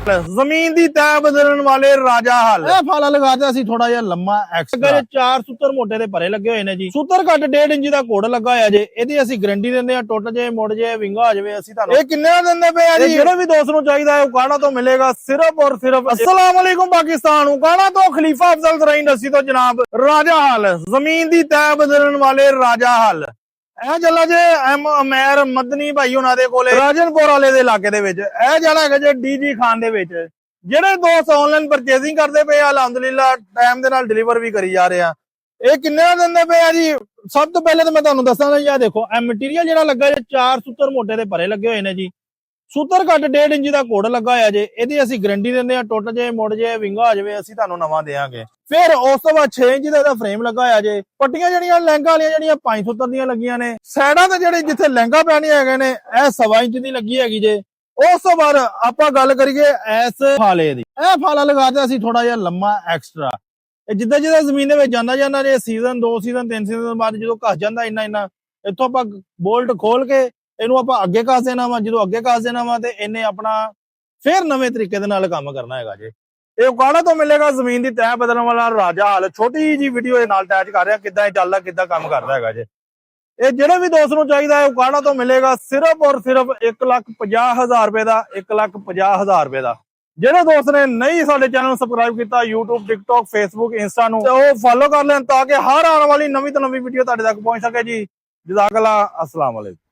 ਜ਼ਮੀਨ ਦੀ ਤੈਅ ਬਦਲਣ ਵਾਲੇ ਰਾਜਾ ਹਲ। ਇਹ ਫਾਲਾ ਲਗਾਤੇ ਅਸੀਂ ਥੋੜਾ ਜਿਹਾ ਲੰਮਾ ਐਕਸਟਰਾ 4 ਸੂਤਰ ਮੋਟੇ ਦੇ ਭਰੇ ਲੱਗੇ ਹੋਏ ਨੇ ਜੀ। ਸੂਤਰ ਘੱਟ 1.5 ਇੰਚ ਦਾ ਕੋੜ ਲੱਗਾ ਹੋਇਆ ਜੇ। ਇਹਦੀ ਅਸੀਂ ਗਾਰੰਟੀ ਦਿੰਦੇ ਆ, ਟੁੱਟ ਜੇ ਮੁੜ ਜੇ ਵਿੰਗਾ ਹੋ ਜਾਵੇ ਅਸੀਂ ਤੁਹਾਨੂੰ ਇਹ ਕਿੰਨੇ ਦਾ ਦਿੰਦੇ ਪਏ ਆ ਜੀ? ਜਿਹੜੇ ਵੀ ਦੋਸਤ ਨੂੰ ਚਾਹੀਦਾ ਹੈ ਉਕਾੜਾ ਤੋਂ ਮਿਲੇਗਾ ਸਿਰਫ ਔਰ ਸਿਰਫ। अस्सलाम वालेकुम पाकिस्तान। उकाड़ा तो खलीफा अफजल तरीन रसी तो जनाब राजा हल, जमीन दी तैਅ बदलण वाले राजा हल। ਇਹ ਚੱਲਾ ਜੇ ਅਮੈਰ ਮਦਨੀ ਭਾਈ ਉਹਨਾਂ ਦੇ ਕੋਲੇ ਰਾਜਨਪੁਰ ਵਾਲੇ ਦੇ ਇਲਾਕੇ ਦੇ ਵਿੱਚ। ਇਹ ਜਿਹੜਾ ਹੈਗਾ ਜੇ ਡੀਜੀ ਖਾਨ ਦੇ ਵਿੱਚ। ਜਿਹੜੇ ਦੋਸਤ ਆਨਲਾਈਨ ਪਰਚੇਸਿੰਗ ਕਰਦੇ ਪਏ ਆ ਅਲਹਮਦੁਲਿਲਾ ਟਾਈਮ ਦੇ ਨਾਲ ਡਿਲੀਵਰ ਵੀ ਕਰੀ ਜਾ ਰਹੇ ਆ। ਇਹ ਕਿੰਨੇ ਦਾ ਦਿੰਦੇ ਪਏ ਆ ਜੀ? ਸਭ ਤੋਂ ਪਹਿਲੇ ਤਾਂ ਮੈਂ ਤੁਹਾਨੂੰ ਦੱਸਾਂ ਜੀ, ਆ ਦੇਖੋ ਇਹ ਮਟੀਰੀਅਲ ਜਿਹੜਾ ਲੱਗਾ ਜੇ 4 ਸੂਤਰ ਮੋਟੇ ਦੇ ਭਰੇ ਲੱਗੇ ਹੋਏ ਨੇ ਜੀ। ਸੂਤਰ ਘੱਟ 1.5 ਇੰਚ ਦਾ ਕੋੜ ਲੱਗਾ ਹੋਇਆ ਜੇ। ਇਹਦੀ ਅਸੀਂ ਗਾਰੰਟੀ ਦਿੰਦੇ ਆ, ਟੁੱਟ ਜੇ ਮੁੜ ਜੇ ਵਿੰਗਾ ਹੋ ਜਾਵੇ ਅਸੀਂ ਤੁਹਾਨੂੰ ਨਵਾਂ ਦੇਵਾਂਗੇ। ਫਿਰ ਉਸ ਤੋਂ ਬਾਅਦ 6 ਇੰਚ ਦਾ ਇਹਦਾ ਫਰੇਮ ਲੱਗਾ ਹੋਇਆ ਜੇ। ਪੱਟੀਆਂ ਜਿਹੜੀਆਂ ਲਹਿੰਗਾ ਵਾਲੀਆਂ ਜਿਹੜੀਆਂ 5 ਸੂਤਰ ਦੀਆਂ ਲੱਗੀਆਂ ਨੇ। ਸਾਈਡਾਂ ਤੇ ਜਿਹੜੇ ਜਿੱਥੇ ਲਹਿੰਗਾ ਪੈਣੇ ਹੈਗੇ ਨੇ ਇਹ 1.25 ਇੰਚ ਦੀ ਲੱਗੀ ਹੈਗੀ ਜੇ। ਉਸ ਤੋਂ ਬਾਅਦ ਆਪਾਂ ਗੱਲ ਕਰੀਏ ਇਸ ਫਾਲੇ ਦੀ। ਇਹ ਫਾਲਾ ਲਗਾਤੇ ਅਸੀਂ ਥੋੜਾ ਜਿਹਾ ਲੰਮਾ ਐਕਸਟਰਾ। ਇਹ ਜਿੱਦਾਂ ਜਿੱਦਾਂ ਜ਼ਮੀਨ ਦੇ ਵਿੱਚ ਜਾਂਦਾ ਜੇ ਸੀਜ਼ਨ 2 ਸੀਜ਼ਨ 3 ਸੀਜ਼ਨ ਬਾਅਦ ਜਦੋਂ ਘਸ ਜਾਂਦਾ ਇੰਨਾ ਇੱਥੋਂ ਆਪਾਂ ਬੋਲਟ ਖੋਲ ਕੇ ਇਹਨੂੰ ਆਪਾਂ ਅੱਗੇ ਕੱਸ ਦੇਣਾ ਵਾ। ਜਦੋਂ ਅੱਗੇ ਕੱਸ ਦੇਣਾ ਵਾ ਤੇ ਇਹਨੇ ਆਪਣਾ ਫੇਰ ਨਵੇਂ ਤਰੀਕੇ ਦੇ ਨਾਲ ਕੰਮ ਕਰਨਾ ਹੈਗਾ ਜੇ। ਇਹ ਉਕਾੜਾ ਤੋਂ ਮਿਲੇਗਾ ਜ਼ਮੀਨ ਦੀ ਤੈਅ ਬਦਲਣ ਵਾਲਾ ਰਾਜਾ ਹਲ। ਛੋਟੀ ਜੀ ਵੀਡੀਓ ਇਹ ਨਾਲ ਅਟੈਚ ਕਰ ਰਿਹਾ ਕਿੱਦਾਂ ਇਹ ਚੱਲਦਾ, ਕਿੱਦਾਂ ਕੰਮ ਕਰਦਾ ਹੈਗਾ ਜੇ। ਇਹ ਜਿਹੜੇ ਵੀ ਦੋਸਤ ਨੂੰ ਚਾਹੀਦਾ ਹੈ ਉਕਾੜਾ ਤੋਂ ਮਿਲੇਗਾ ਸਿਰਫ ਔਰ ਸਿਰਫ 1,50,000 ਰੁਪਏ ਦਾ। 1,50,000 ਰੁਪਏ ਦਾ। ਜਿਹੜੇ ਦੋਸਤ ਨੇ ਨਹੀਂ ਸਾਡੇ ਚੈਨਲ ਨੂੰ ਸਬਸਕ੍ਰਾਈਬ ਕੀਤਾ YouTube TikTok Facebook Insta ਨੂੰ, ਉਹ ਫੋਲੋ ਕਰ ਲੈਣ ਤਾਂ ਕਿ ਹਰ ਆਉਣ ਵਾਲੀ ਨਵੀਂ ਤੋਂ ਨਵੀਂ ਵੀਡੀਓ ਤੁਹਾਡੇ ਤੱਕ ਪਹੁੰਚ ਸਕੇ ਜੀ। ਜਜ਼ਾਕੱਲਾ। अस्सलाम वालेकुम।